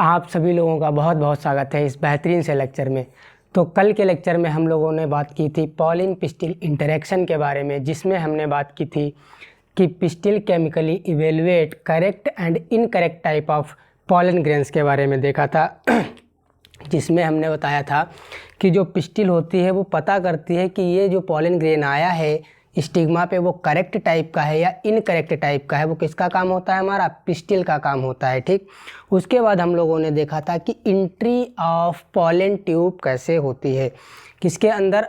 आप सभी लोगों का बहुत बहुत स्वागत है इस बेहतरीन से लेक्चर में। तो कल के लेक्चर में हम लोगों ने बात की थी पॉलिन पिस्टिल इंटरेक्शन के बारे में, जिसमें हमने बात की थी कि pistil chemically evaluate correct and incorrect type of pollen grains के बारे में देखा था जिसमें हमने बताया था कि जो पिस्टिल होती है वो पता करती है कि ये जो पॉलन ग्रेन आया है स्टिग्मा पे वो करेक्ट टाइप का है या इनकरेक्ट टाइप का है। वो किसका काम होता है? हमारा पिस्टिल का काम होता है। ठीक, उसके बाद हम लोगों ने देखा था कि एंट्री ऑफ पॉलन ट्यूब कैसे होती है, किसके अंदर।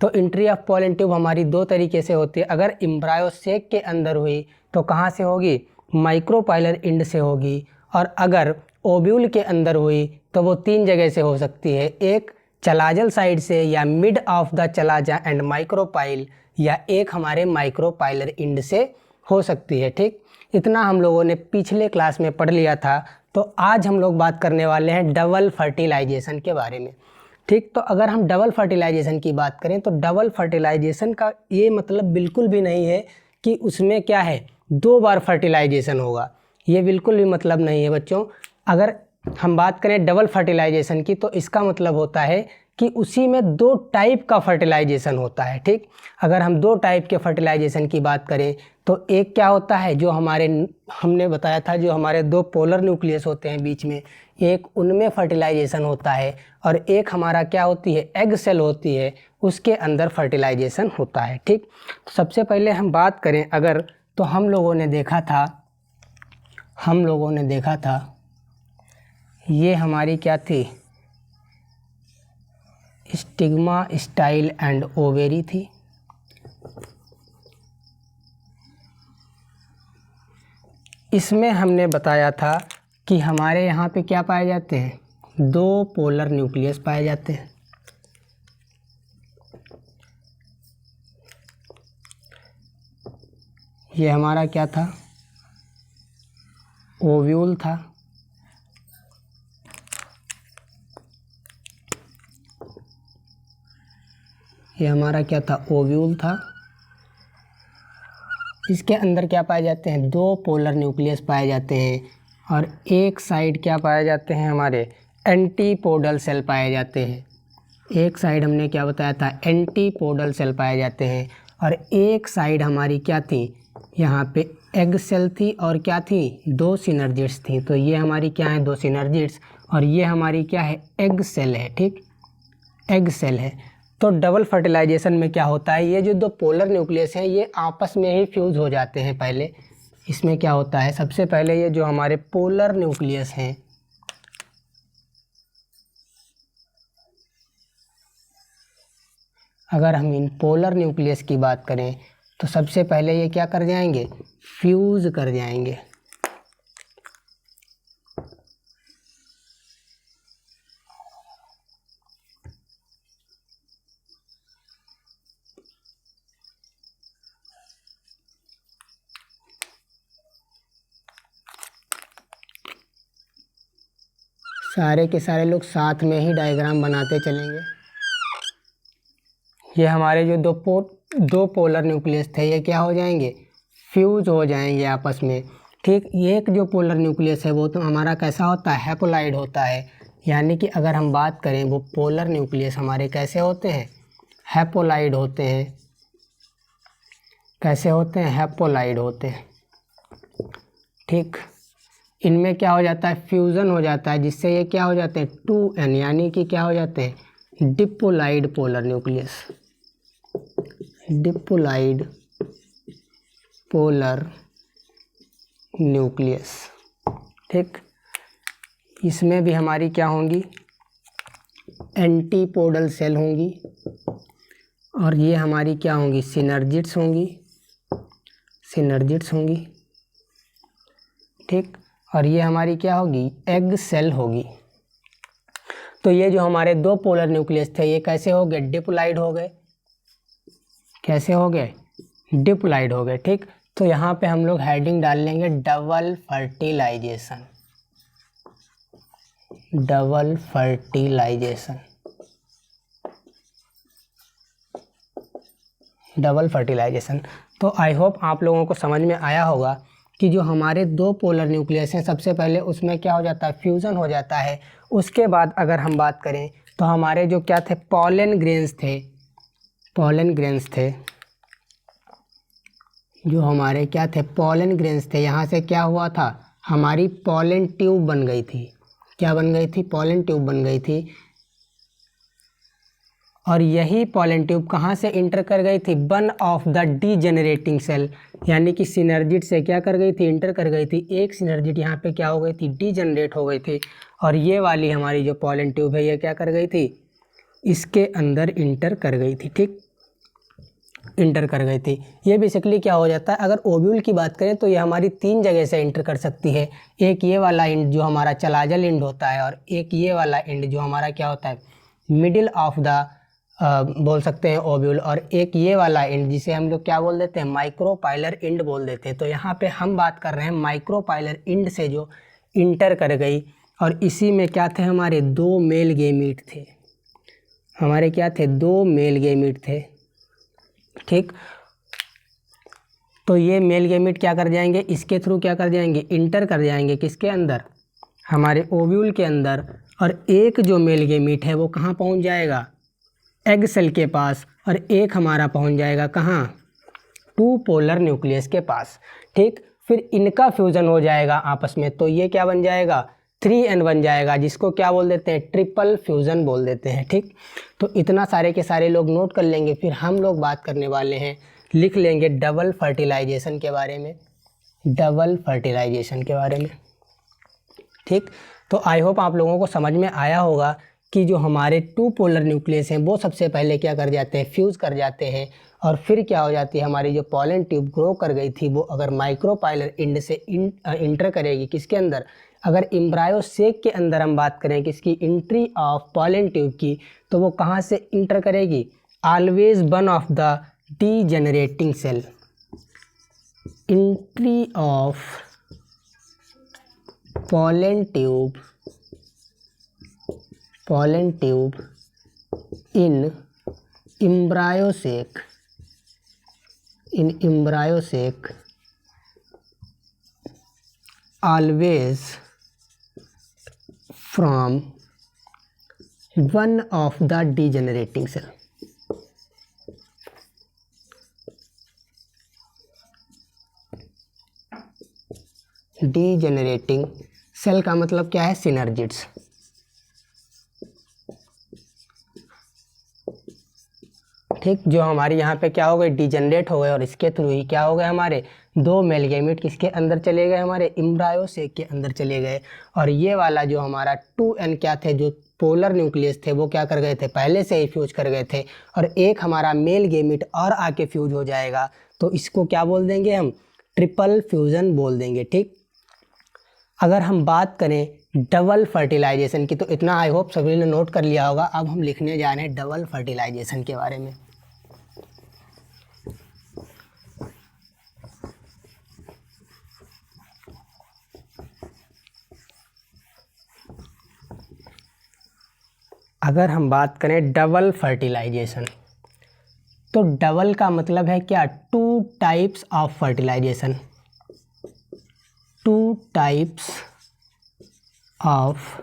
तो एंट्री ऑफ पॉलन ट्यूब हमारी दो तरीके से होती है। अगर एम्ब्रायो सेक के अंदर हुई तो कहाँ से होगी? माइक्रोपाइलर एंड से होगी। और अगर ओव्यूल के अंदर हुई तो वो तीन जगह से हो सकती है, एक चलाजल साइड से, या mid of the chalaza and micropyle, या एक हमारे माइक्रोपाइलर एंड से हो सकती है। ठीक, इतना हम लोगों ने पिछले क्लास में पढ़ लिया था। तो आज हम लोग बात करने वाले हैं डबल फर्टिलाइजेशन के बारे में। ठीक, तो अगर हम डबल फर्टिलाइजेशन की बात करें तो डबल फर्टिलाइजेशन का ये मतलब बिल्कुल भी नहीं है कि उसमें क्या है, दो बार फर्टिलाइजेशन होगा। ये बिल्कुल भी मतलब नहीं है बच्चों। अगर हम बात करें डबल फर्टिलाइजेशन की तो इसका मतलब होता है कि उसी में दो टाइप का फर्टिलाइजेशन होता है। ठीक, अगर हम दो टाइप के फर्टिलाइजेशन की बात करें तो एक क्या होता है, जो हमने बताया था, जो हमारे दो पोलर न्यूक्लियस होते हैं बीच में, एक उनमें फर्टिलाइजेशन होता है, और एक हमारा क्या होती है, एग सेल होती है, उसके अंदर फर्टिलाइजेशन होता है। ठीक, तो सबसे पहले हम बात करें अगर, तो हम लोगों ने देखा था ये हमारी क्या थी, स्टिग्मा, स्टाइल एंड ओवेरी थी। इसमें हमने बताया था कि हमारे यहाँ पे क्या पाए जाते हैं, दो पोलर न्यूक्लियस पाए जाते हैं। ये हमारा क्या था, ओव्यूल था। ये हमारा क्या था, ओव्यूल था। इसके अंदर क्या पाए जाते हैं, दो पोलर न्यूक्लियस पाए जाते हैं, और एक साइड क्या पाए जाते हैं, हमारे एंटीपोडल सेल पाए जाते हैं। एक साइड हमने क्या बताया था, एंटीपोडल सेल पाए जाते हैं, और एक साइड हमारी क्या थी, यहाँ पे एग सेल थी, और क्या थी, दो सिनर्जिड्स थी। तो ये हमारी क्या है, दो सिनर्जिड्स, और ये हमारी क्या है, एग सेल है। ठीक, एग सेल है। तो डबल फर्टिलाइजेशन में क्या होता है, ये जो दो पोलर न्यूक्लियस हैं ये आपस में ही फ्यूज़ हो जाते हैं। पहले इसमें क्या होता है, सबसे पहले ये जो हमारे पोलर न्यूक्लियस हैं, अगर हम इन पोलर न्यूक्लियस की बात करें तो सबसे पहले ये क्या कर जाएंगे, फ्यूज़ कर जाएंगे। सारे के सारे लोग साथ में ही डायग्राम बनाते चलेंगे। ये हमारे जो दो पोलर न्यूक्लियस थे ये क्या हो जाएंगे, फ्यूज हो जाएंगे आपस में। ठीक, ये एक जो पोलर न्यूक्लियस है वो तो हमारा कैसा होता है, हैप्लॉइड होता है। यानी कि अगर हम बात करें वो पोलर न्यूक्लियस हमारे कैसे होते हैं, हैप्लॉइड होते हैं। कैसे होते हैं, हैप्लॉइड होते हैं। ठीक, इनमें क्या हो जाता है, फ्यूज़न हो जाता है, जिससे ये क्या हो जाते हैं, 2n, यानी कि क्या हो जाते हैं, diploid polar nucleus, diploid polar nucleus. ठीक, इसमें भी हमारी क्या होंगी, एंटीपोडल सेल होंगी, और ये हमारी क्या होंगी, सिनर्जिड्स होंगी। ठीक, और ये हमारी क्या होगी, एग सेल होगी। तो ये जो हमारे दो पोलर न्यूक्लियस थे ये कैसे हो गए, डिप्लॉइड हो गए। कैसे हो गए, डिप्लॉइड हो गए। ठीक, तो यहाँ पे हम लोग हेडिंग डाल लेंगे double fertilization. Double fertilization, double fertilization. तो आई होप आप लोगों को समझ में आया होगा कि जो हमारे दो पोलर न्यूक्लियस हैं, सबसे पहले उसमें क्या हो जाता है, फ्यूज़न हो जाता है। उसके बाद अगर हम बात करें तो हमारे जो क्या थे, पॉलन ग्रेन्स थे, पॉलन ग्रेन्स थे, जो हमारे क्या थे, पॉलन ग्रेन्स थे, यहाँ से क्या हुआ था, हमारी पॉलन ट्यूब बन गई थी। क्या बन गई थी, पॉलन ट्यूब बन गई थी। और यही पॉलन ट्यूब कहाँ से इंटर कर गई थी, one of the degenerating cell, यानी कि सिनर्जिड से क्या कर गई थी, इंटर कर गई थी। एक सिनर्जिड यहाँ पे क्या हो गई थी, डीजेनरेट हो गई थी। और ये वाली हमारी जो पॉलन ट्यूब है ये क्या कर गई थी, इसके अंदर इंटर कर गई थी। ठीक, इंटर कर गई थी। ये बेसिकली क्या हो जाता है, अगर ओव्यूल की बात करें तो ये हमारी तीन जगह से इंटर कर सकती है। एक ये वाला एंड जो हमारा चलाजल एंड होता है, और एक ये वाला एंड जो हमारा क्या होता है, मिडिल ऑफ द बोल सकते हैं ओव्यूल, और एक ये वाला एंड जिसे हम लोग क्या बोल देते हैं, माइक्रोपाइलर एंड बोल देते हैं। तो यहाँ पे हम बात कर रहे हैं माइक्रोपाइलर एंड से जो इंटर कर गई, और इसी में क्या थे, हमारे दो मेल गेमीट थे, हमारे क्या थे, दो मेल गेमीट थे। ठीक, तो ये मेल गेमीट क्या कर जाएंगे, इसके थ्रू क्या कर जाएंगे, इंटर कर जाएंगे किसके अंदर, हमारे ओव्यूल के अंदर। और एक जो मेल गेमीट है वो कहाँ पहुँच जाएगा, एग सेल के पास, और एक हमारा पहुँच जाएगा कहाँ, टू पोलर न्यूक्लियस के पास। ठीक, फिर इनका फ्यूज़न हो जाएगा आपस में, तो ये क्या बन जाएगा, 3n बन जाएगा, जिसको क्या बोल देते हैं, ट्रिपल फ्यूज़न बोल देते हैं। ठीक, तो इतना सारे के सारे लोग नोट कर लेंगे। फिर हम लोग बात करने वाले हैं, लिख लेंगे डबल फर्टिलाइजेशन के बारे में, डबल फर्टिलाइजेशन के बारे में। ठीक, तो आई होप आप लोगों को समझ में आया होगा कि जो हमारे टू पोलर न्यूक्लियस हैं वो सबसे पहले क्या कर जाते हैं, फ्यूज़ कर जाते हैं, और फिर क्या हो जाती है, हमारी जो पॉलन ट्यूब ग्रो कर गई थी वो अगर माइक्रोपाइलर एंड से इंटर करेगी किसके अंदर, अगर एम्ब्रायो सेक के अंदर हम बात करें किसकी, एंट्री ऑफ पॉलन ट्यूब की, तो वो कहाँ से इंटर करेगी, always one of the degenerating cell, entry of pollen tube in embryo sac always from one of the degenerating cell। Degenerating cell का मतलब क्या है, सिनर्जिड्स। ठीक, जो हमारी यहाँ पे क्या हो गए, डिजेनरेट हो गए, और इसके थ्रू ही क्या हो गए, हमारे दो मेल गेमीट किसके अंदर चले गए, हमारे एम्ब्रायो सेक के अंदर चले गए। और ये वाला जो हमारा 2n क्या थे, जो पोलर न्यूक्लियस थे वो क्या कर गए थे, पहले से ही फ्यूज कर गए थे, और एक हमारा मेल गेमीट और आके फ्यूज हो जाएगा, तो इसको क्या बोल देंगे हम, ट्रिपल फ्यूज़न बोल देंगे। ठीक, अगर हम बात करें डबल फर्टिलाइजेशन की, तो इतना आई होप सभी ने नोट कर लिया होगा। अब हम लिखने जा रहे हैं डबल फर्टिलाइजेशन के बारे में। अगर हम बात करें डबल फर्टिलाइजेशन, तो डबल का मतलब है क्या, two types of fertilization, two types of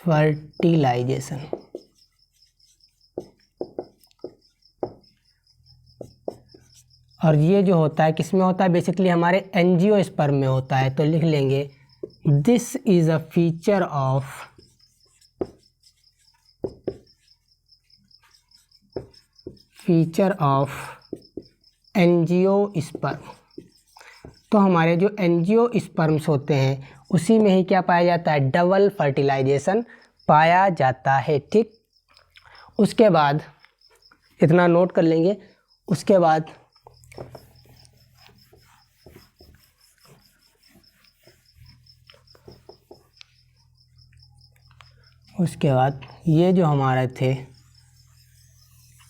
fertilization. और ये जो होता है किस में होता है, बेसिकली हमारे एंजियोस्पर्म में होता है। तो लिख लेंगे this is a feature of angiosperm. तो हमारे जो एंजियोस्पर्म्स होते हैं उसी में ही क्या पाया जाता है, डबल फर्टिलाइजेशन पाया जाता है। ठीक, उसके बाद इतना नोट कर लेंगे। उसके बाद ये जो हमारे थे,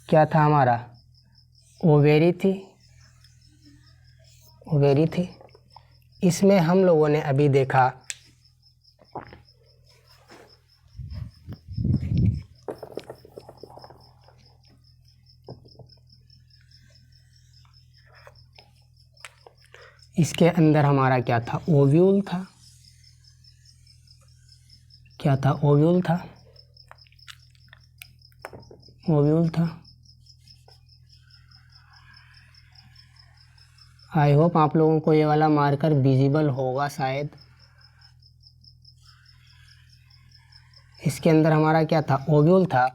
क्या था हमारा, ओवेरी थी। इसमें हम लोगों ने अभी देखा इसके अंदर हमारा क्या था, ओव्यूल था। क्या था, ओव्यूल था, ओव्यूल था। आई होप आप लोगों को ये वाला मार्कर विजिबल होगा शायद। इसके अंदर हमारा क्या था, ओव्यूल था,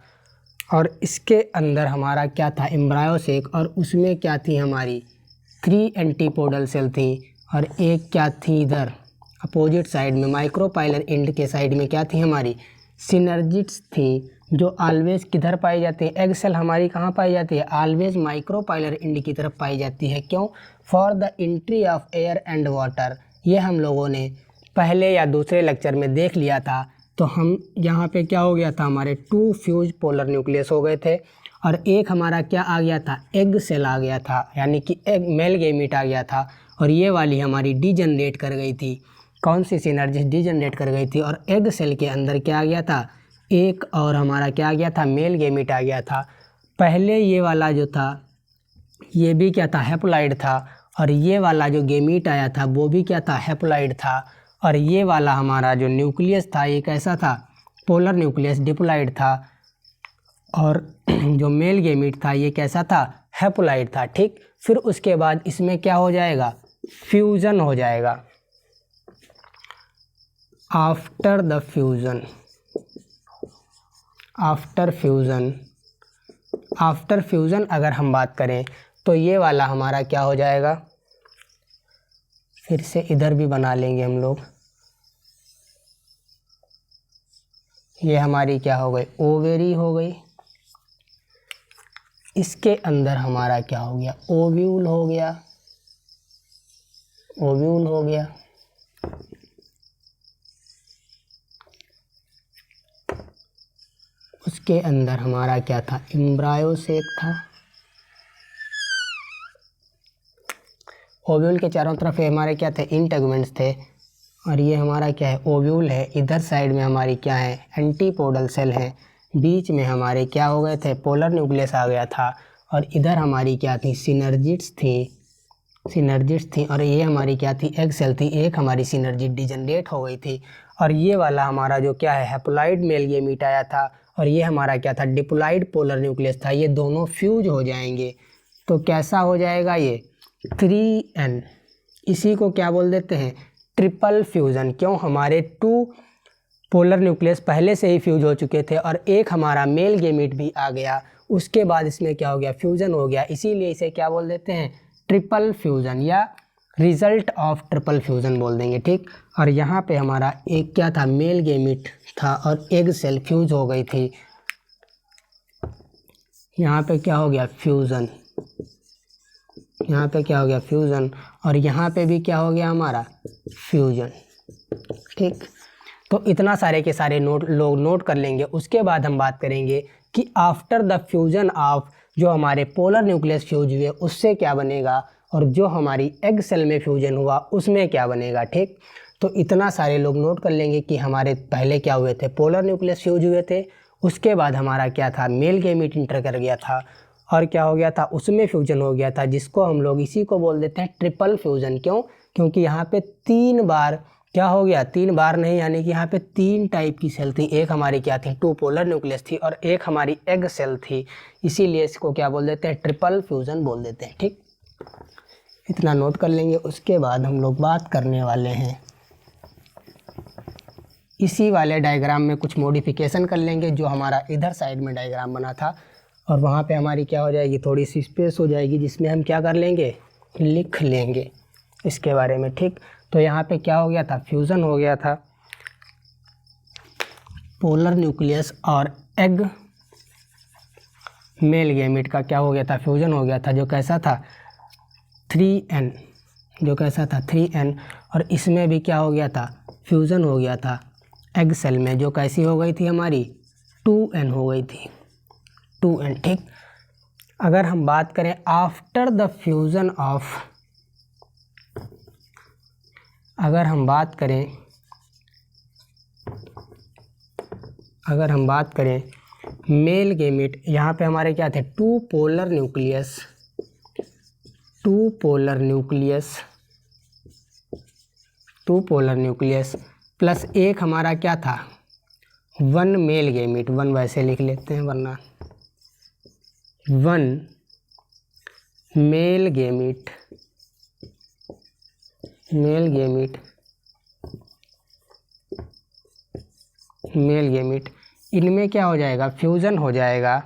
और इसके अंदर हमारा क्या था, एम्ब्रायोसेक, और उसमें क्या थी हमारी 3 एंटीपोडल सेल थी, और एक क्या थी इधर अपोजिट साइड में माइक्रोपाइलर एंड के साइड में क्या थी हमारी सिनर्जिड्स थी, जो ऑलवेज किधर पाई जाती है, एग सेल हमारी कहाँ पाई जाती है, ऑलवेज माइक्रोपाइलर एंड की तरफ पाई जाती है। क्यों, for the entry of air and water. ये हम लोगों ने पहले या दूसरे लेक्चर में देख लिया था। तो हम यहाँ पे क्या हो गया था, हमारे 2 फ्यूज पोलर न्यूक्लियस हो गए थे, और एक हमारा क्या आ गया था, एग सेल आ गया था, यानी कि एग मेल गैमीट आ गया था, और ये वाली हमारी डीजनरेट कर गई थी। कौन सी सिनर्जिस डीजनरेट कर गई थी, और एग सेल के अंदर क्या आ गया था, एक और हमारा क्या आ गया था, मेल गैमीट आ गया था। पहले ये वाला जो था ये भी क्या था, हैप्लॉइड था, और ये वाला जो गैमीट आया था वो भी क्या था, हैप्लॉइड था, और ये वाला हमारा जो न्यूक्लियस था ये कैसा था, पोलर न्यूक्लियस डिप्लॉइड था, और जो मेल गैमीट था ये कैसा था, हैप्लॉइड था। ठीक, फिर उसके बाद इसमें क्या हो जाएगा, फ्यूज़न हो जाएगा। After the fusion, after fusion, after fusion अगर हम बात करें तो ये वाला हमारा क्या हो जाएगा, फिर से इधर भी बना लेंगे हम लोग। ये हमारी क्या हो गई, ओवेरी हो गई। इसके अंदर हमारा क्या हो गया, ओव्यूल हो गया, ओव्यूल हो गया। उसके अंदर हमारा क्या था, एम्ब्रायोसेक था। ओव्यूल के चारों तरफ हमारे क्या थे, इंटेगुमेंट्स थे, और ये हमारा क्या है, ओव्यूल है। इधर साइड में हमारी क्या है, एंटीपोडल सेल है। बीच में हमारे क्या हो गए थे, पोलर न्यूक्लियस आ गया था, और इधर हमारी क्या थी, सिनर्जिड्स थी, सिनर्जिड्स थी, और ये हमारी क्या थी, एग सेल थी। एक हमारी सिनर्जिड डिजनरेट हो गई थी, और ये वाला हमारा जो क्या है, हैप्लॉइड मेल गैमीट आया था, और ये हमारा क्या था, डिप्लॉइड पोलर न्यूक्लियस था। ये दोनों फ्यूज हो जाएंगे तो कैसा हो जाएगा, ये 3n। इसी को क्या बोल देते हैं, ट्रिपल फ्यूज़न। क्यों, हमारे 2 पोलर न्यूक्लियस पहले से ही फ्यूज हो चुके थे, और एक हमारा मेल गैमीट भी आ गया, उसके बाद इसमें क्या हो गया, फ्यूज़न हो गया, इसीलिए इसे क्या बोल देते हैं, ट्रिपल फ्यूज़न, या रिजल्ट ऑफ ट्रिपल फ्यूज़न बोल देंगे। ठीक, और यहाँ पे हमारा एक क्या था, मेल गैमीट था, और एग सेल फ्यूज हो गई थी। यहाँ पे क्या हो गया, फ्यूज़न, यहाँ पे क्या हो गया, फ्यूज़न, और यहाँ पे भी क्या हो गया हमारा, फ्यूजन। ठीक, तो इतना सारे के सारे लोग नोट कर लेंगे। उसके बाद हम बात करेंगे कि आफ्टर द फ्यूज़न ऑफ, जो हमारे पोलर न्यूक्लियस फ्यूज हुए उससे क्या बनेगा, और जो हमारी एग सेल में फ्यूजन हुआ उसमें क्या बनेगा। ठीक, तो इतना सारे लोग नोट कर लेंगे कि हमारे पहले क्या हुए थे, पोलर न्यूक्लियस फ्यूज हुए थे, उसके बाद हमारा क्या था, मेल गैमीट इंटर कर गया था, और क्या हो गया था, उसमें फ्यूजन हो गया था, जिसको हम लोग इसी को बोल देते हैं ट्रिपल फ्यूज़न। क्यों, क्योंकि यहाँ पे 3 बार क्या हो गया, 3 बार नहीं, यानी कि यहाँ पे 3 टाइप की सेल थी। एक हमारी क्या थी, 2 पोलर न्यूक्लियस थी, और एक हमारी एग सेल थी, इसीलिए इसको क्या बोल देते हैं, ट्रिपल फ्यूज़न बोल देते हैं। ठीक, इतना नोट कर लेंगे। उसके बाद हम लोग बात करने वाले हैं, इसी वाले डायग्राम में कुछ मॉडिफिकेशन कर लेंगे। जो हमारा इधर साइड में डायग्राम बना था, और वहाँ पे हमारी क्या हो जाएगी, थोड़ी सी स्पेस हो जाएगी, जिसमें हम क्या कर लेंगे, लिख लेंगे इसके बारे में। ठीक, तो यहाँ पे क्या हो गया था, फ्यूज़न हो गया था, पोलर न्यूक्लियस और एग मेल गैमीट का क्या हो गया था, फ्यूज़न हो गया था, जो कैसा था 3n, जो कैसा था 3n, और इसमें भी क्या हो गया था, फ्यूज़न हो गया था एग सेल में, जो कैसी हो गई थी हमारी 2n हो गई थी, 2n। ठीक, अगर हम बात करें आफ्टर द फ्यूज़न ऑफ, अगर हम बात करें मेल गैमीट, यहाँ पे हमारे क्या थे, 2 polar nucleus 2 polar nucleus plus एक हमारा क्या था 1 मेल गैमीट, 1 वैसे लिख लेते हैं वरना 1 mail gamete, male gamete, male gamete, इनमें क्या हो जाएगा फ्यूज़न हो जाएगा,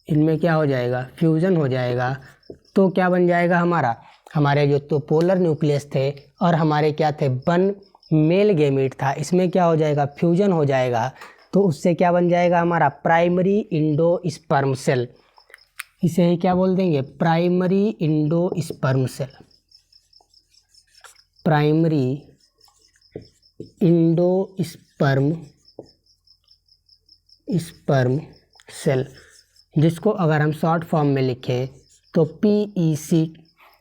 इनमें क्या हो जाएगा फ्यूज़न हो जाएगा। तो क्या बन जाएगा हमारा, हमारे जो तो पोलर न्यूक्लियस थे और हमारे क्या थे 1 मेल गैमीट था, इसमें क्या हो जाएगा फ्यूज़न हो जाएगा। तो उससे क्या बन जाएगा हमारा प्राइमरी इंडोस्पर्म सेल, इसे ही क्या बोल देंगे primary endosperm cell, primary endosperm cell, जिसको अगर हम शॉर्ट फॉर्म में लिखें तो PEC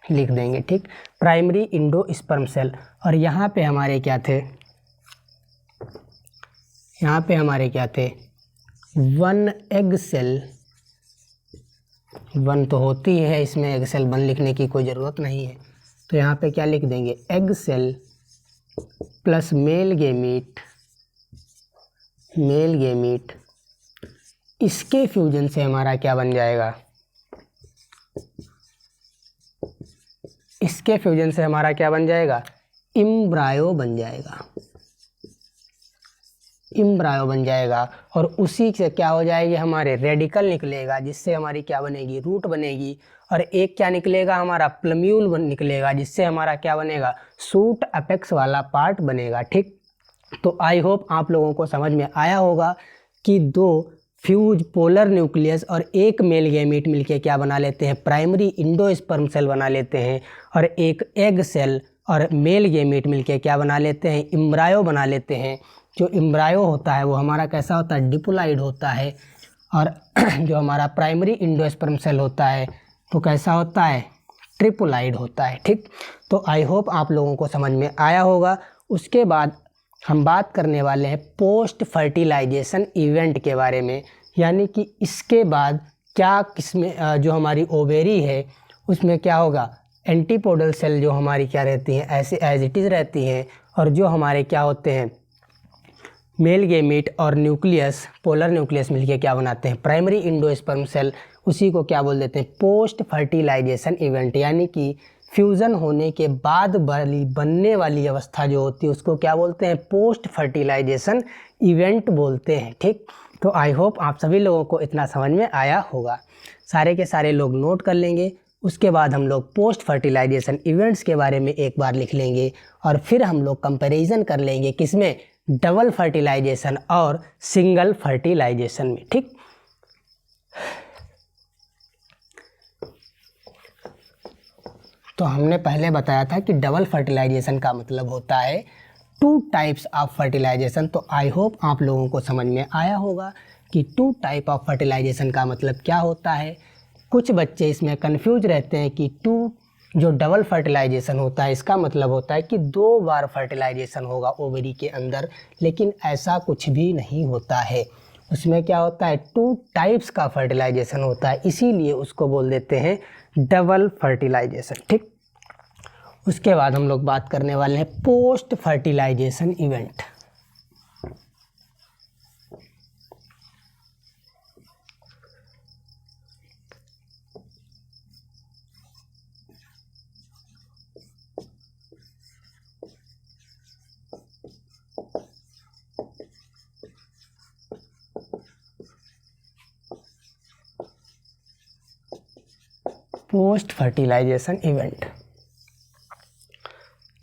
लिख देंगे, ठीक, प्राइमरी इंडोस्पर्म सेल। और यहाँ पे हमारे क्या थे, यहाँ पे हमारे क्या थे 1 एग सेल, 1 तो होती है इसमें, एग सेल 1 लिखने की कोई ज़रूरत नहीं है। तो यहाँ पे क्या लिख देंगे egg cell plus male gamete, male gamete, इसके फ्यूजन से हमारा क्या बन जाएगा, इसके फ्यूजन से हमारा क्या बन जाएगा एम्ब्रायो बन जाएगा, एम्ब्रायो बन जाएगा। और उसी से क्या हो जाएगी हमारे रेडिकल निकलेगा, जिससे हमारी क्या बनेगी रूट बनेगी। और एक क्या निकलेगा हमारा प्लम्यूल निकलेगा, जिससे हमारा क्या बनेगा शूट अपेक्स वाला पार्ट बनेगा, ठीक। तो आई होप आप लोगों को समझ में आया होगा कि 2 फ्यूज पोलर न्यूक्लियस और एक मेल गैमीट मिलके क्या बना लेते हैं प्राइमरी इंडोस्पर्म सेल बना लेते हैं, और एक एग सेल और मेल गैमीट मिलके क्या बना लेते हैं एम्ब्रायो बना लेते हैं। जो एम्ब्रायो होता है वो हमारा कैसा होता है डिप्लॉइड होता है, और जो हमारा प्राइमरी इंडोस्पर्म सेल होता है तो कैसा होता है ट्रिप्लॉइड होता है, ठीक। तो आई होप आप लोगों को समझ में आया होगा। उसके बाद हम बात करने वाले हैं पोस्ट फर्टिलाइजेशन इवेंट के बारे में, यानी कि इसके बाद क्या किसमें जो हमारी ओवेरी है उसमें क्या होगा एंटीपोडल सेल जो हमारी क्या रहती हैं ऐसे एज इट इज़ रहती हैं, और जो हमारे क्या होते हैं मेल गैमीट और न्यूक्लियस पोलर न्यूक्लियस मिलके क्या बनाते हैं प्राइमरी इंडोस्पर्म सेल, उसी को क्या बोल देते हैं पोस्ट फर्टिलाइजेशन इवेंट, यानी कि फ्यूज़न होने के बाद बनने वाली अवस्था जो होती है उसको क्या बोलते हैं पोस्ट फर्टिलाइजेशन इवेंट बोलते हैं, ठीक। तो आई होप आप सभी लोगों को इतना समझ में आया होगा, सारे के सारे लोग नोट कर लेंगे। उसके बाद हम लोग पोस्ट फर्टिलाइजेशन इवेंट्स के बारे में एक बार लिख लेंगे, और फिर हम लोग कंपैरिजन कर लेंगे किसमें डबल फर्टिलाइजेशन और सिंगल फर्टिलाइजेशन में, ठीक। तो हमने पहले बताया था कि डबल फर्टिलाइजेशन का मतलब होता है 2 टाइप्स ऑफ फर्टिलाइजेशन। तो आई होप आप लोगों को समझ में आया होगा कि 2 टाइप ऑफ फर्टिलाइजेशन का मतलब क्या होता है। कुछ बच्चे इसमें कंफ्यूज रहते हैं कि 2 जो डबल फर्टिलाइजेशन होता है इसका मतलब होता है कि 2 बार फर्टिलाइजेशन होगा ओवरी के अंदर, लेकिन ऐसा कुछ भी नहीं होता है। उसमें क्या होता है 2 टाइप्स का फर्टिलाइजेशन होता है, इसीलिए उसको बोल देते हैं डबल फर्टिलाइजेशन, ठीक। उसके बाद हम लोग बात करने वाले हैं post fertilization event. Post fertilization event,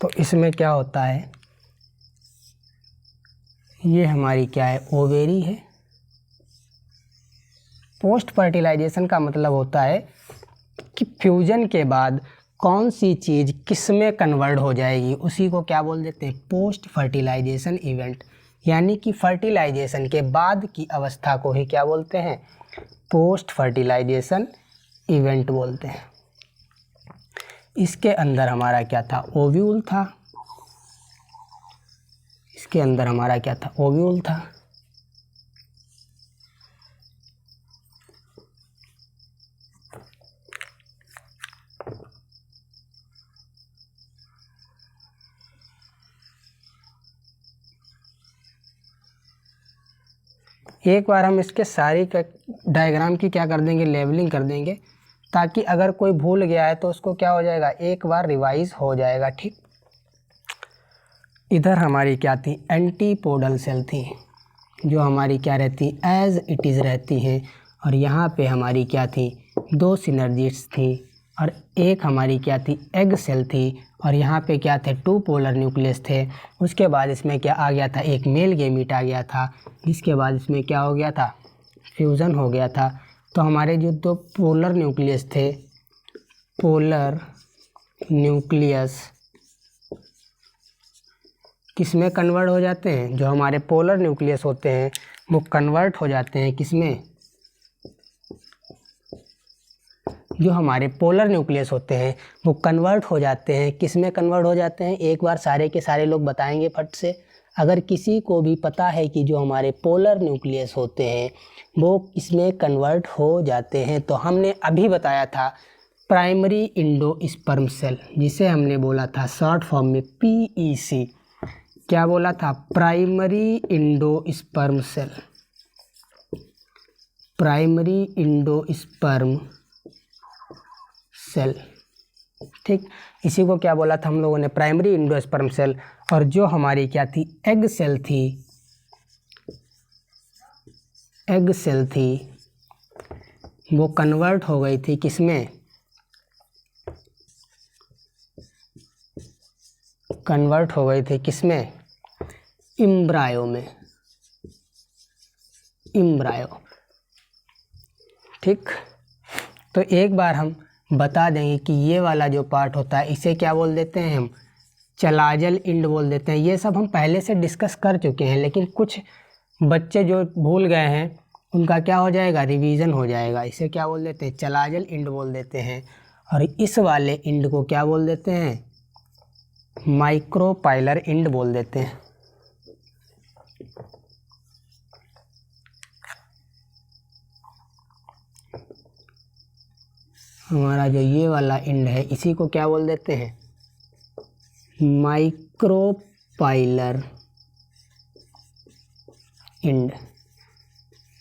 तो इसमें क्या होता है ये हमारी क्या है ओवेरी है। पोस्ट फर्टिलाइजेशन का मतलब होता है कि फ्यूजन के बाद कौन सी चीज़ किस में कन्वर्ट हो जाएगी, उसी को क्या बोल देते हैं पोस्ट फर्टिलाइजेशन इवेंट, यानी कि फर्टिलाइजेशन के बाद की अवस्था को ही क्या बोलते हैं पोस्ट फर्टिलाइजेशन इवेंट बोलते हैं। इसके अंदर हमारा क्या था ओव्यूल था, इसके अंदर हमारा क्या था ओव्यूल था, एक बार हम इसके सारी डायग्राम की क्या कर देंगे, लेवलिंग कर देंगे, ताकि अगर कोई भूल गया है तो उसको क्या हो जाएगा, एक बार रिवाइज हो जाएगा। ठीक, इधर हमारी क्या थी, एंटीपोडल सेल थी, जो हमारी क्या रहती, एज इट इज़ रहती हैं। और यहाँ पे हमारी क्या थी, 2 सिनर्जिड्स थी, और एक हमारी क्या थी, एग सेल थी। और यहाँ पे क्या थे, 2 पोलर न्यूक्लियस थे। उसके बाद इसमें क्या आ गया था, एक मेल गेमीट आ गया था, जिसके बाद इसमें क्या हो गया था, फ्यूज़न हो गया था। तो हमारे जो 2 पोलर न्यूक्लियस थे, पोलर न्यूक्लियस किस में कन्वर्ट हो जाते हैं, जो हमारे पोलर न्यूक्लियस होते हैं वो कन्वर्ट हो जाते हैं किस में, जो हमारे पोलर न्यूक्लियस होते हैं वो कन्वर्ट हो जाते हैं किस में कन्वर्ट हो जाते हैं। एक बार सारे के सारे लोग बताएंगे फट से। अगर किसी को भी पता है कि जो हमारे पोलर न्यूक्लियस होते हैं वो किसमें कन्वर्ट हो जाते हैं, तो हमने अभी बताया था प्राइमरी इंडोस्पर्म सेल, जिसे हमने बोला था शॉर्ट फॉर्म में PEC। क्या बोला था, primary endosperm cell, primary endosperm cell. ठीक, इसी को क्या बोला था हम लोगों ने, प्राइमरी इंडोस्पर्म सेल। और जो हमारी क्या थी, एग सेल थी, एग सेल थी, वो कन्वर्ट हो गई थी किसमें, कन्वर्ट हो गई थी किसमें, इम्ब्रायो में, इम्ब्रायो। ठीक, तो एक बार हम बता देंगे कि ये वाला जो पार्ट होता है इसे क्या बोल देते हैं हम, चलाजल इंड बोल देते हैं। ये सब हम पहले से डिस्कस कर चुके हैं, लेकिन कुछ बच्चे जो भूल गए हैं उनका क्या हो जाएगा, रिवीजन हो जाएगा। इसे क्या बोल देते हैं, चलाजल इंड बोल देते हैं। और इस वाले इंड को क्या बोल देते हैं, माइक्रोपाइलर इंड बोल देते हैं। हमारा जो ये वाला इंड है इसी को क्या बोल देते हैं, माइक्रोपाइलर इंड।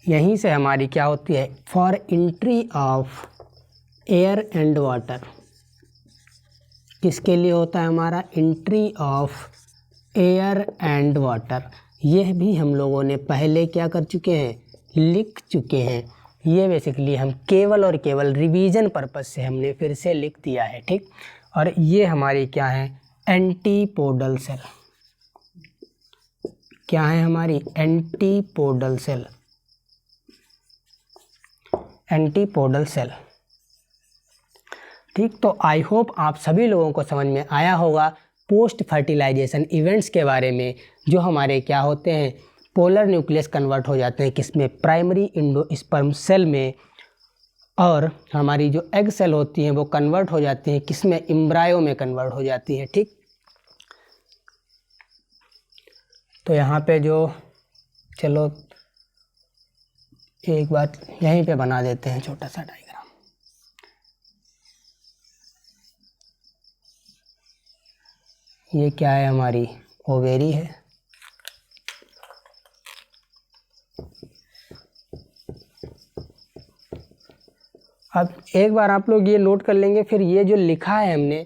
यहीं से हमारी क्या होती है, for entry of air and water, किसके लिए होता है हमारा, entry of air and water. यह भी हम लोगों ने पहले क्या कर चुके हैं, लिख चुके हैं। ये बेसिकली हम केवल और केवल रिवीजन पर्पस से हमने फिर से लिख दिया है। ठीक, और ये हमारी क्या है, एंटीपोडल सेल। क्या है हमारी, एंटीपोडल सेल, एंटीपोडल सेल। ठीक, तो आई होप आप सभी लोगों को समझ में आया होगा पोस्ट फर्टिलाइजेशन इवेंट्स के बारे में, जो हमारे क्या होते हैं, पोलर न्यूक्लियस कन्वर्ट हो जाते हैं किसमें, प्राइमरी इंडोस्पर्म सेल में। और हमारी जो एग सेल होती हैं वो कन्वर्ट हो जाती हैं किसमें, एम्ब्रायो में कन्वर्ट हो जाती हैं। ठीक, तो यहाँ पे जो, चलो एक बात यहीं पे बना देते हैं छोटा सा डायग्राम। ये क्या है, हमारी ओवेरी है। अब एक बार आप लोग ये नोट कर लेंगे, फिर ये जो लिखा है हमने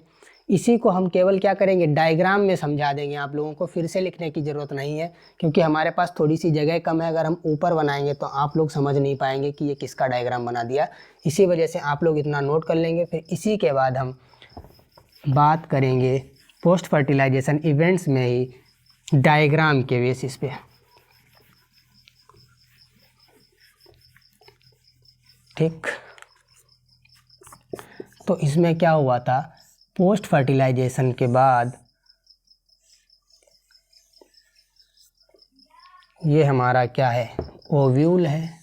इसी को हम केवल क्या करेंगे, डायग्राम में समझा देंगे। आप लोगों को फिर से लिखने की ज़रूरत नहीं है, क्योंकि हमारे पास थोड़ी सी जगह कम है। अगर हम ऊपर बनाएंगे तो आप लोग समझ नहीं पाएंगे कि ये किसका डायग्राम बना दिया। इसी वजह से आप लोग इतना नोट कर लेंगे, फिर इसी के बाद हम बात करेंगे पोस्ट फर्टिलाइजेशन इवेंट्स में ही डायग्राम के बेसिस पे। ठीक, तो इसमें क्या हुआ था, पोस्ट फर्टिलाइजेशन के बाद ये हमारा क्या है, ओव्यूल है।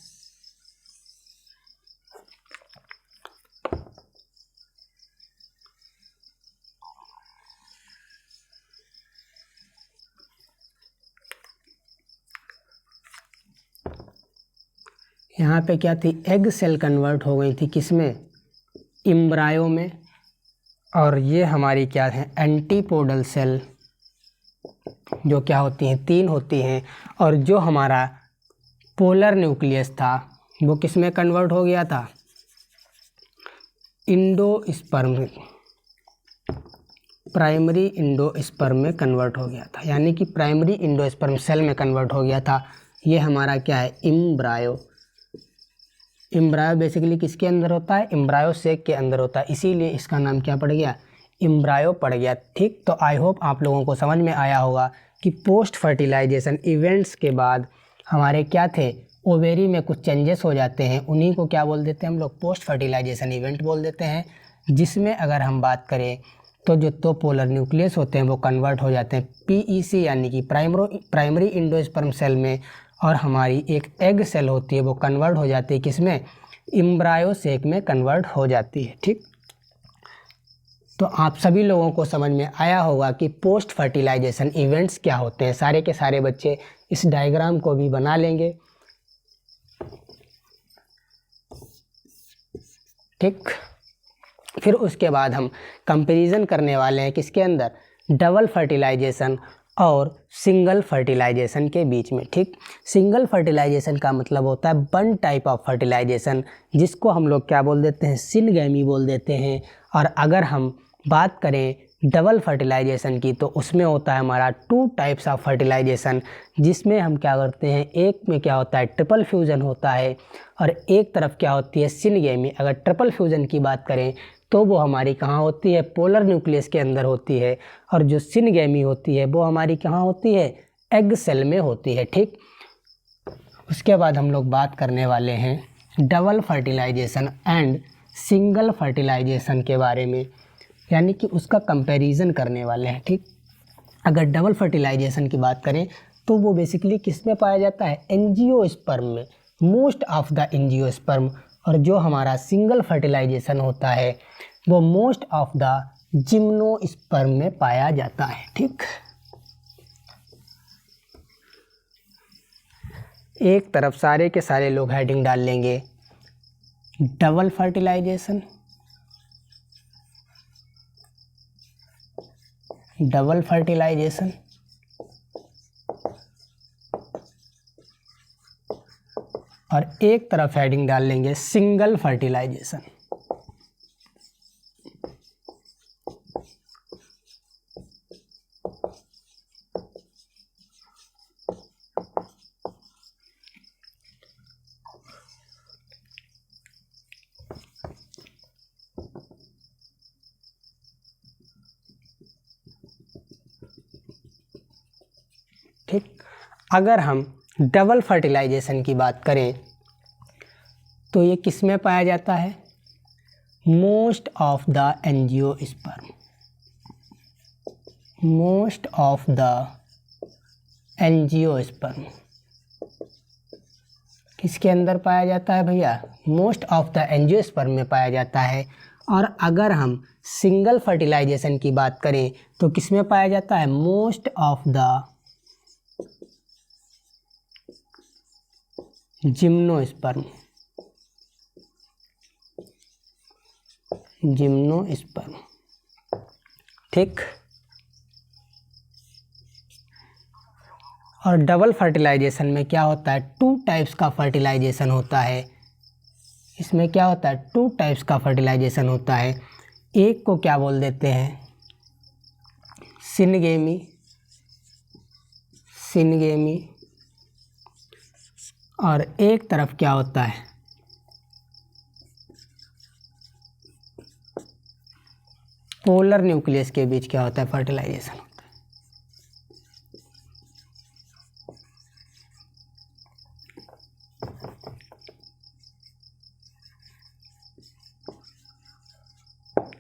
यहाँ पे क्या थी, एग सेल कन्वर्ट हो गई थी किसमें, एम्ब्रायो में। और ये हमारी क्या है, एंटीपोडल सेल, जो क्या होती हैं, 3 होती हैं। और जो हमारा पोलर न्यूक्लियस था वो किस में कन्वर्ट हो गया था, इंडोस्पर्म, प्राइमरी इंडोस्पर्म में कन्वर्ट हो गया था, यानी कि प्राइमरी इंडोस्पर्म सेल में कन्वर्ट हो गया था। ये हमारा क्या है, एम्ब्रायो। एम्ब्रायो बेसिकली किसके अंदर होता है, एम्ब्रायो सेक के अंदर होता है, इसीलिए इसका नाम क्या पड़ गया, एम्ब्रायो पड़ गया। ठीक, तो आई होप आप लोगों को समझ में आया होगा कि पोस्ट फर्टिलाइजेशन इवेंट्स के बाद हमारे क्या थे, ओवेरी में कुछ चेंजेस हो जाते हैं, उन्हीं को क्या बोल देते हैं हम लोग, पोस्ट फर्टिलाइजेशन इवेंट बोल देते हैं। जिसमें अगर हम बात करें तो जो दो पोलर न्यूक्लियस होते हैं वो कन्वर्ट हो जाते हैं पीईसी यानी कि प्राइमरी इंडोस्पर्म सेल में, और हमारी एक एग सेल होती है वो कन्वर्ट हो जाती है किसमें, एम्ब्रायो सेक में कन्वर्ट हो जाती है। ठीक, तो आप सभी लोगों को समझ में आया होगा कि पोस्ट फर्टिलाइजेशन इवेंट्स क्या होते हैं। सारे के सारे बच्चे इस डायग्राम को भी बना लेंगे। ठीक, फिर उसके बाद हम कंपैरिजन करने वाले हैं किसके अंदर, डबल फर्टिलाइजेशन और सिंगल फर्टिलाइजेशन के बीच में। ठीक, सिंगल फर्टिलाइजेशन का मतलब होता है वन टाइप ऑफ फर्टिलाइजेशन, जिसको हम लोग क्या बोल देते हैं, सिनगैमी बोल देते हैं। और अगर हम बात करें डबल फर्टिलाइजेशन की तो उसमें होता है हमारा टू टाइप्स ऑफ फर्टिलाइजेशन, जिसमें हम क्या करते हैं, एक में क्या होता है ट्रिपल फ्यूज़न होता है और एक तरफ क्या होती है, सिनगैमी। अगर ट्रिपल फ्यूज़न की बात करें तो वो हमारी कहाँ होती है, पोलर न्यूक्लियस के अंदर होती है, और जो सिनगैमी होती है वो हमारी कहाँ होती है, एग सेल में होती है। ठीक, उसके बाद हम लोग बात करने वाले हैं double fertilization and single fertilization के बारे में, यानी कि उसका कंपैरिजन करने वाले हैं। ठीक, अगर डबल फर्टिलाइजेशन की बात करें तो वो बेसिकली किस में पाया जाता है, एंजियोस्पर्म में, मोस्ट ऑफ द एंजियोस्पर्म। और जो हमारा सिंगल फर्टिलाइजेशन होता है वो मोस्ट ऑफ द जिम्नोस्पर्म में पाया जाता है। ठीक, एक तरफ सारे के सारे लोग हेडिंग डाल लेंगे डबल फर्टिलाइजेशन, डबल फर्टिलाइजेशन, और एक तरफ हेडिंग डाल लेंगे सिंगल फर्टिलाइजेशन। ठीक, अगर हम डबल फर्टिलाइजेशन की बात करें तो ये किस में पाया जाता है, most of the angiosperm, most of the angiosperm किसके अंदर पाया जाता है भैया, मोस्ट ऑफ द एंजियोस्पर्म में पाया जाता है। और अगर हम सिंगल फर्टिलाइजेशन की बात करें तो किस में पाया जाता है, most of the gymnosperm, gymnosperm. ठीक, और डबल फर्टिलाइजेशन में क्या होता है, टू टाइप्स का फर्टिलाइजेशन होता है। इसमें क्या होता है, टू टाइप्स का फर्टिलाइजेशन होता है। एक को क्या बोल देते हैं, सिनगेमी, सिनगेमी, और एक तरफ क्या होता है, पोलर न्यूक्लियस के बीच क्या होता है, फर्टिलाइजेशन होता है।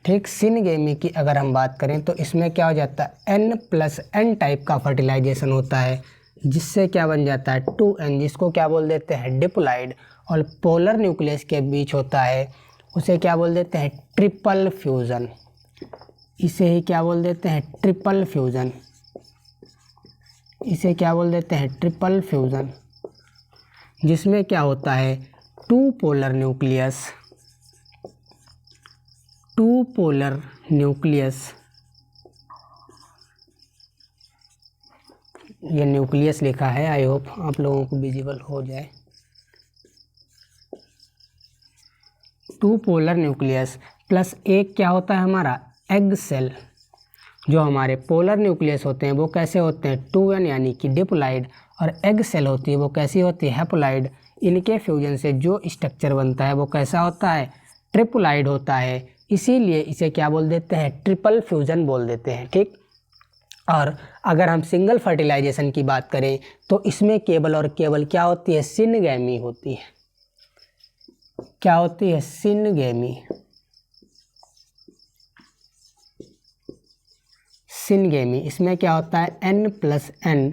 ठीक, सिनगेमी की अगर हम बात करें तो इसमें क्या हो जाता है, N+N टाइप का फर्टिलाइजेशन होता है, जिससे क्या बन जाता है 2N, जिसको क्या बोल देते हैं, डिप्लॉइड। और पोलर न्यूक्लियस के बीच होता है उसे क्या बोल देते हैं, ट्रिपल फ्यूज़न। इसे ही क्या बोल देते हैं, ट्रिपल फ्यूज़न। इसे क्या बोल देते हैं, ट्रिपल फ्यूज़न, जिसमें क्या होता है, two polar nucleus, two polar nucleus, ये न्यूक्लियस लिखा है, आई होप आप लोगों को विजिबल हो जाए। टू पोलर न्यूक्लियस प्लस एक क्या होता है हमारा एग सेल। जो हमारे पोलर न्यूक्लियस होते हैं वो कैसे होते हैं 2n यानी कि डिप्लॉइड, और एग सेल होती है वो कैसी होती है हैप्लॉइड। इनके फ्यूजन से जो स्ट्रक्चर बनता है वो कैसा होता है ट्रिप्लॉइड होता है, इसीलिए इसे क्या बोल देते हैं ट्रिपल फ्यूजन बोल देते हैं। ठीक, और अगर हम सिंगल फर्टिलाइजेशन की बात करें तो इसमें केवल और केवल क्या होती है सिनगैमी होती है। क्या होती है सिनगैमी। सिनगैमी इसमें क्या होता है n+n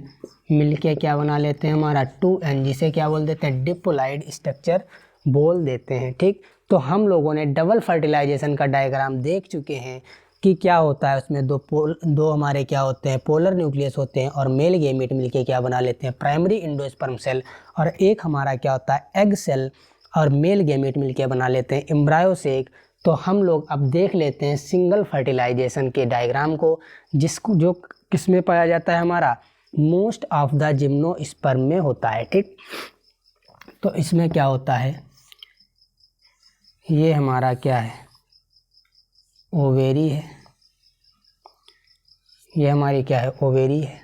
मिलके क्या बना लेते हैं हमारा 2n, जिसे क्या बोल देते हैं डिप्लॉइड स्ट्रक्चर बोल देते हैं। ठीक, तो हम लोगों ने डबल फर्टिलाइजेशन का डायग्राम देख चुके हैं कि क्या होता है उसमें दो हमारे क्या होते हैं पोलर न्यूक्लियस होते हैं और मेल गैमेट मिलके क्या बना लेते हैं प्राइमरी एंडोस्पर्म सेल, और एक हमारा क्या होता है एग सेल और मेल गैमेट मिलके बना लेते हैं एम्ब्रायो सेक। तो हम लोग अब देख लेते हैं सिंगल फर्टिलाइजेशन के डायग्राम को, जिसको जो किसमें पाया जाता है हमारा मोस्ट ऑफ द जिम्नोस्पर्म में होता है। ठीक, तो इसमें क्या होता है ये हमारा क्या है ओवेरी है, ये हमारी क्या है ओवेरी है,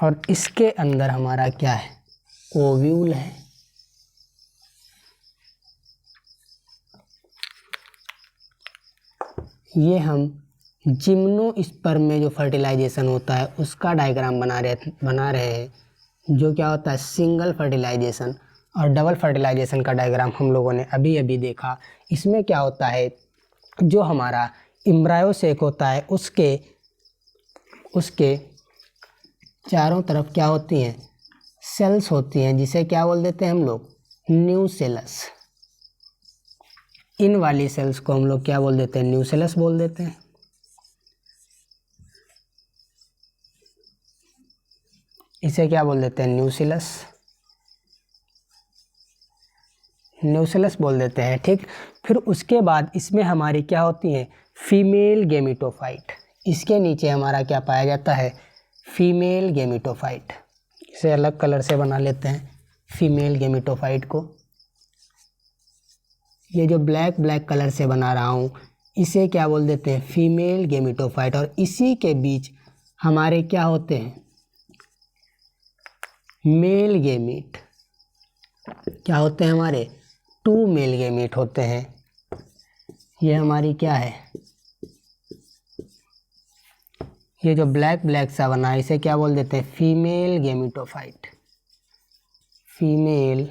और इसके अंदर हमारा क्या है ओव्यूल है। ये हम जिम्नोस्पर्म में जो फर्टिलाइजेशन होता है उसका डायग्राम बना रहे हैं, जो क्या होता है सिंगल फर्टिलाइजेशन। और डबल फर्टिलाइजेशन का डायग्राम हम लोगों ने अभी अभी देखा। इसमें क्या होता है जो हमारा एम्ब्रायो सेक होता है उसके चारों तरफ क्या होती हैं सेल्स होती हैं, जिसे क्या बोल देते हैं हम लोग न्यूसेलस। इन वाली सेल्स को हम लोग क्या बोल देते हैं न्यूसेलस बोल देते हैं। इसे क्या बोल देते हैं न्यूसेलस बोल देते हैं। ठीक, फिर उसके बाद इसमें हमारी क्या होती हैं फीमेल गेमिटोफाइट। इसके नीचे हमारा क्या पाया जाता है फीमेल गेमिटोफाइट। इसे अलग कलर से बना लेते हैं फीमेल गेमिटोफाइट को। ये जो ब्लैक कलर से बना रहा हूँ इसे क्या बोल देते हैं फीमेल गेमिटोफाइट, और इसी के बीच हमारे क्या होते हैं मेल गेमीट। क्या होते हैं हमारे 2 मेल गेमीट होते हैं। ये हमारी क्या है ये जो ब्लैक सा बना है इसे क्या बोल देते हैं फीमेल गेमिटोफाइट। Female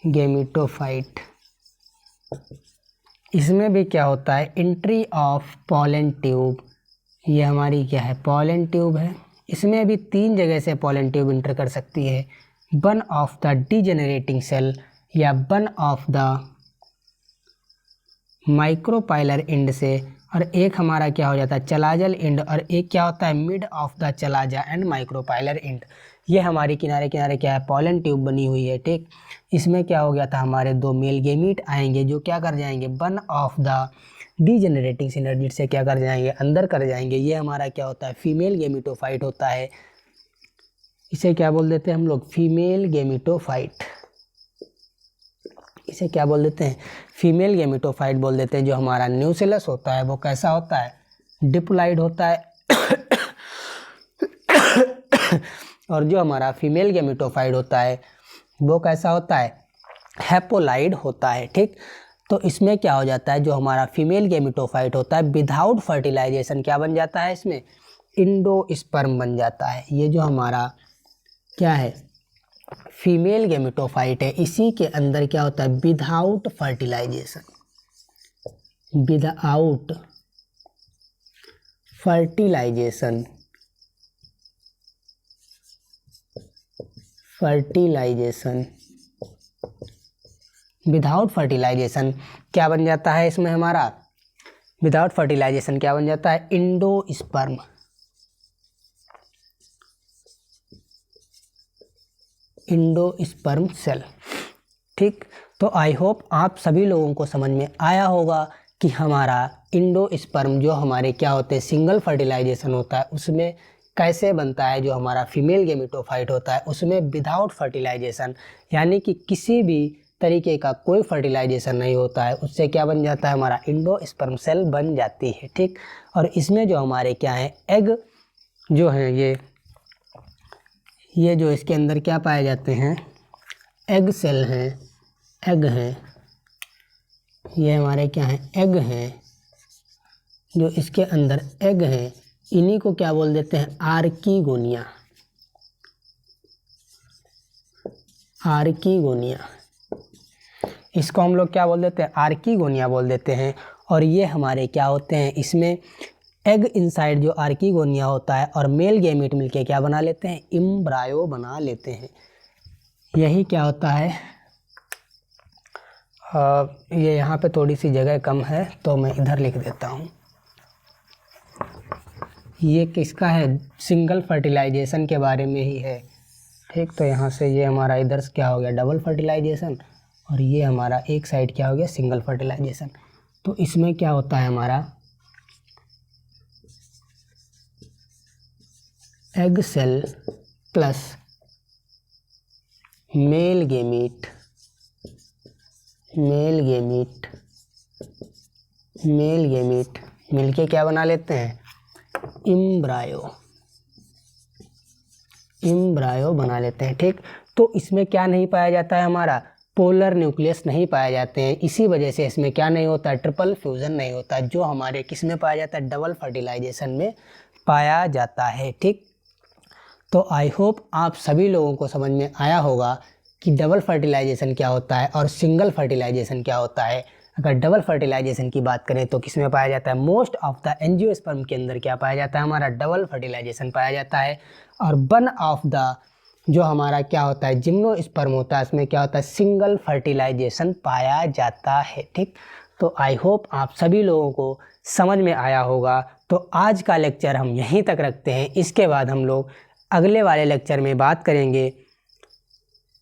gametophyte. इसमें भी क्या होता है एंट्री ऑफ पॉलन ट्यूब। ये हमारी क्या है पॉलन ट्यूब है। इसमें भी 3 जगह से पॉलन ट्यूब इंटर कर सकती है, वन ऑफ द डिजेनरेटिंग सेल या one of the micropylar and से, और एक हमारा क्या हो जाता है चलाजल एंड, और एक क्या होता है mid of the chalaza and micropylar and. ये हमारी किनारे किनारे क्या है पॉलन ट्यूब बनी हुई है। ठीक, इसमें क्या हो गया था हमारे 2 मेल गेमीट आएंगे जो क्या कर जाएंगे वन ऑफ द डीजेनरेटिंग सिनर्जिड से क्या कर जाएंगे अंदर कर जाएंगे। ये हमारा क्या होता है फीमेल गेमिटोफाइट होता है। इसे क्या बोल देते हैं हम लोग फीमेल गेमिटोफाइट। इसे क्या बोल देते हैं फीमेल गेमिटोफाइट बोल देते हैं। जो हमारा न्यूसेलस होता है वो कैसा होता है डिप्लॉइड होता है और जो हमारा फीमेल गेमिटोफाइट होता है वो कैसा होता है हैप्लॉइड होता है। ठीक, तो इसमें क्या हो जाता है जो हमारा फीमेल गेमिटोफाइट होता है विदाउट फर्टिलाइजेशन क्या बन जाता है इसमें इंडोस्पर्म बन जाता है। ये जो हमारा क्या है फीमेल गेमिटोफाइट है इसी के अंदर क्या होता है विदाउट फर्टिलाइजेशन विदाउट फर्टिलाइजेशन क्या बन जाता है इसमें हमारा विदाउट फर्टिलाइजेशन क्या बन जाता है इंडोस्पर्म सेल। ठीक, तो आई होप आप सभी लोगों को समझ में आया होगा कि हमारा इंडोस्पर्म जो हमारे क्या होते हैं सिंगल फर्टिलाइजेशन होता है उसमें कैसे बनता है जो हमारा फीमेल गेमेटोफाइट होता है उसमें विदाउट फर्टिलाइजेशन, यानी कि किसी भी तरीके का कोई फर्टिलाइजेशन नहीं होता है, उससे क्या बन जाता है, हमारा इंडोस्पर्म सेल बन जाती है। ठीक, और इसमें जो हमारे क्या है, एग जो हैं ये जो इसके अंदर क्या पाए जाते हैं, एग सेल हैं, एग हैं, ये हमारे क्या हैं, एग हैं, जो इसके अंदर एग हैं, इन्हीं को क्या बोल देते हैं, आर्कीगोनिया। आर्कीगोनिया, इसको हम लोग क्या बोल देते हैं, आर्कीगोनिया बोल देते हैं। और ये हमारे क्या होते हैं, इसमें एग इनसाइड जो आर्कीगोनिया होता है और मेल गैमेट मिलके क्या बना लेते हैं, एम्ब्रायो बना लेते हैं। यही क्या होता है, ये यहाँ पे थोड़ी सी जगह कम है तो मैं इधर लिख देता हूँ। ये किसका है, सिंगल फर्टिलाइजेशन के बारे में ही है। ठीक, तो यहाँ से ये हमारा इधर से क्या हो गया, डबल फर्टिलाइजेशन, और ये हमारा एक साइड क्या हो गया, सिंगल फर्टिलाइजेशन। तो इसमें क्या होता है, हमारा egg cell plus male gamete मिलके क्या बना लेते हैं, एम्ब्रायो बना लेते हैं। ठीक, तो इसमें क्या नहीं पाया जाता है, हमारा पोलर न्यूक्लियस नहीं पाए जाते हैं, इसी वजह से इसमें क्या नहीं होता, ट्रिपल फ्यूजन नहीं होता, जो हमारे किस में पाया जाता है, डबल फर्टिलाइजेशन में पाया जाता है। ठीक, तो आई होप आप सभी लोगों को समझ में आया होगा कि डबल फर्टिलाइजेशन क्या होता है और सिंगल फर्टिलाइजेशन क्या होता है। अगर डबल फर्टिलाइजेशन की बात करें तो किस में पाया जाता है, मोस्ट ऑफ द एंजियोस्पर्म के अंदर क्या पाया जाता है, हमारा डबल फर्टिलाइजेशन पाया जाता है। और वन ऑफ द जो हमारा क्या होता है, जिम्नोस्पर्म होता है, इसमें क्या होता है, सिंगल फर्टिलाइजेशन पाया जाता है। ठीक, तो आई होप आप सभी लोगों को समझ में आया होगा। तो आज का लेक्चर हम यहीं तक रखते हैं, इसके बाद हम लोग अगले वाले लेक्चर में बात करेंगे